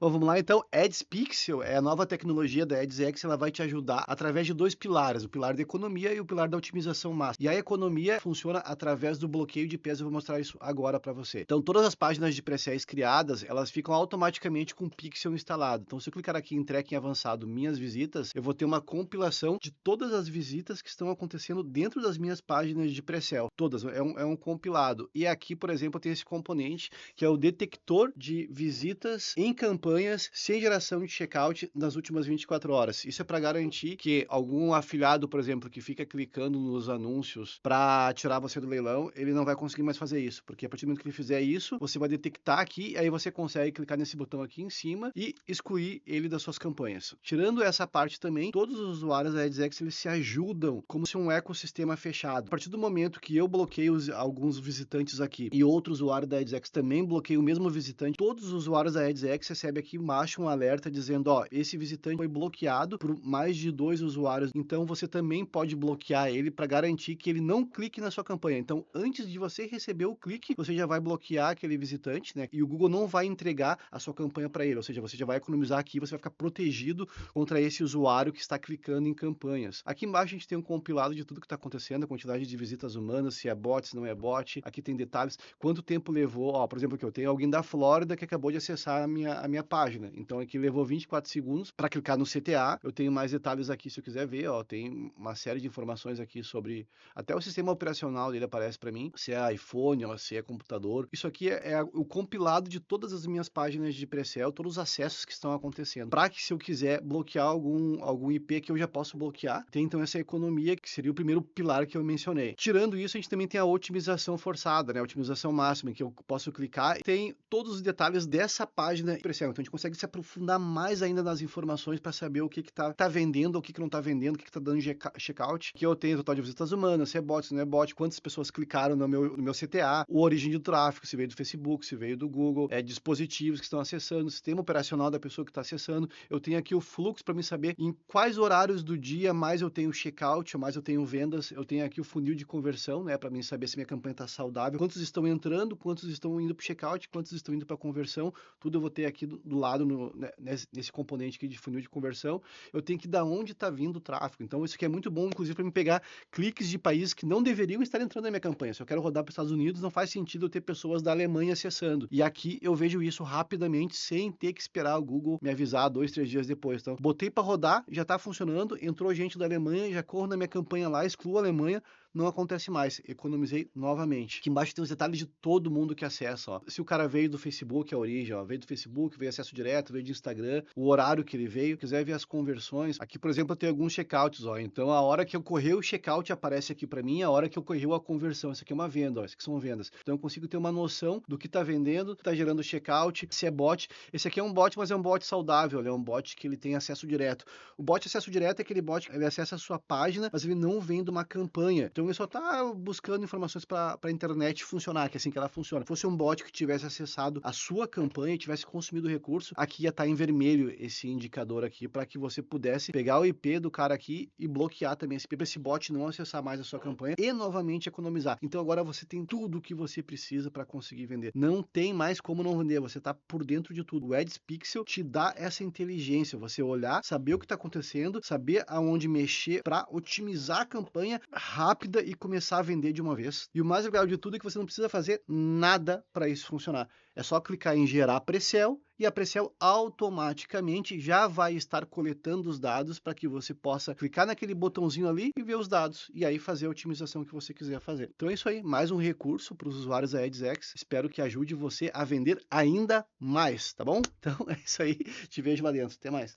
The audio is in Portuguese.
Bom, vamos lá então. Ads Pixel é a nova tecnologia da AdsX, ela vai te ajudar através de dois pilares, o pilar da economia e o pilar da otimização máxima. E a economia funciona através do bloqueio de peso, eu vou mostrar isso agora para você. Então, todas as páginas de pre-sales criadas, elas ficam automaticamente com o Pixel instalado. Então, se eu clicar aqui em tracking avançado, minhas visitas, eu vou ter uma compilação de todas as visitas que estão acontecendo dentro das minhas páginas de pre-sale. Todas, é um compilado. E aqui, por exemplo, tem esse componente que é o detector de visitas em campanhas sem geração de checkout nas últimas 24 horas. Isso é para garantir que algum afiliado, por exemplo, que fica clicando nos anúncios para tirar você do leilão, ele não vai conseguir mais fazer isso, porque a partir do momento que ele fizer isso, você vai detectar aqui, aí você consegue clicar nesse botão aqui em cima e excluir ele das suas campanhas. Tirando essa parte também, todos os usuários da AdsX, eles se ajudam como se um ecossistema fechado. A partir do momento que eu bloqueio alguns visitantes aqui e outro usuário da AdsX também bloqueia o mesmo visitante, todos os usuários da AdsX recebem aqui embaixo um alerta dizendo, ó, esse visitante foi bloqueado por mais de 2 usuários, então você também pode bloquear ele para garantir que ele não clique na sua campanha. Então, antes de você receber o clique, você já vai bloquear aquele visitante, né? E o Google não vai entregar a sua campanha para ele, ou seja, você já vai economizar aqui, você vai ficar protegido contra esse usuário que está clicando em campanhas. Aqui embaixo a gente tem um compilado de tudo que está acontecendo, a quantidade de visitas humanas, se é bot, se não é bot. Aqui tem detalhes, quanto tempo levou, ó, por exemplo, aqui eu tenho alguém da Flórida que acabou de acessar a minha página. Então aqui levou 24 segundos para clicar no CTA. Eu tenho mais detalhes aqui se eu quiser ver, ó, tem uma série de informações aqui sobre até o sistema operacional dele aparece para mim, se é iPhone ou se é computador. Isso aqui é o compilado de todas as minhas páginas de pre-sale, todos os acessos que estão acontecendo. Para que se eu quiser bloquear algum IP que eu já posso bloquear, tem então essa economia que seria o primeiro pilar que eu mencionei. Tirando isso, a gente também tem a otimização forçada, né? A otimização máxima, que eu posso clicar e tem todos os detalhes dessa página pre-sale. Então a gente consegue se aprofundar mais ainda nas informações para saber o que tá vendendo, o que não tá vendendo, o que tá dando checkout, que eu tenho total de visitas humanas, se é bot, se não é bot, quantas pessoas clicaram no meu CTA, a origem do tráfego, se veio do Facebook, se veio do Google, dispositivos que estão acessando, sistema operacional da pessoa que está acessando. Eu tenho aqui o fluxo para me saber em quais horários do dia mais eu tenho checkout, mais eu tenho vendas. Eu tenho aqui o funil de conversão, né, para mim saber se minha campanha está saudável, quantos estão entrando, quantos estão indo para o checkout, quantos estão indo para conversão. Tudo eu vou ter aqui do lado nesse componente aqui de funil de conversão. Eu tenho que dar onde está vindo o tráfego. Então isso aqui é muito bom, inclusive para me pegar cliques de países que não deveriam estar entrando na minha campanha. Se eu quero rodar para os Estados Unidos, não faz sentido eu ter pessoas da Alemanha acessando. E aqui eu vejo isso rapidamente, sem ter que esperar o Google me avisar 2, 3 dias depois. Então, botei para rodar, já está funcionando, entrou gente da Alemanha, já corro na minha campanha lá, excluo a Alemanha, não acontece mais. Economizei novamente. Aqui embaixo tem os detalhes de todo mundo que acessa, ó. Se o cara veio do Facebook, a origem, ó, veio do Facebook, veio acesso direto, veio de Instagram, o horário que ele veio, quiser ver as conversões. Aqui, por exemplo, eu tenho alguns checkouts, ó. Então, a hora que eu correr o checkout aparece aqui para mim, a hora que eu correu a conversão. Isso aqui é uma venda, ó. Isso aqui são vendas. Então, eu consigo ter uma noção do que está vendendo, está gerando checkout, se é bot. Esse aqui é um bot, mas é um bot saudável, é um bot que ele tem acesso direto. O bot acesso direto é aquele bot que ele acessa a sua página, mas ele não vem de uma campanha. Então, ele só está buscando informações para a internet funcionar, que é assim que ela funciona. Se fosse um bot que tivesse acessado a sua campanha e tivesse consumido recurso, aqui ia estar em vermelho esse indicador aqui, para que você pudesse pegar o IP do cara aqui e bloquear também esse IP, para esse bot não acessar mais a sua campanha e novamente economizar. Então agora você tem tudo o que você precisa para conseguir vender. Não tem mais como não vender, você está por dentro de tudo. O Ads Pixel te dá essa inteligência, você olhar, saber o que está acontecendo, saber aonde mexer para otimizar a campanha rápida e começar a vender de uma vez. E o mais legal de tudo é que você não precisa fazer nada para isso funcionar. É só clicar em gerar pre-sale e a pre-sale automaticamente já vai estar coletando os dados para que você possa clicar naquele botãozinho ali e ver os dados e aí fazer a otimização que você quiser fazer. Então é isso aí, mais um recurso para os usuários da AdsX. Espero que ajude você a vender ainda mais, tá bom? Então é isso aí, te vejo lá dentro. Até mais.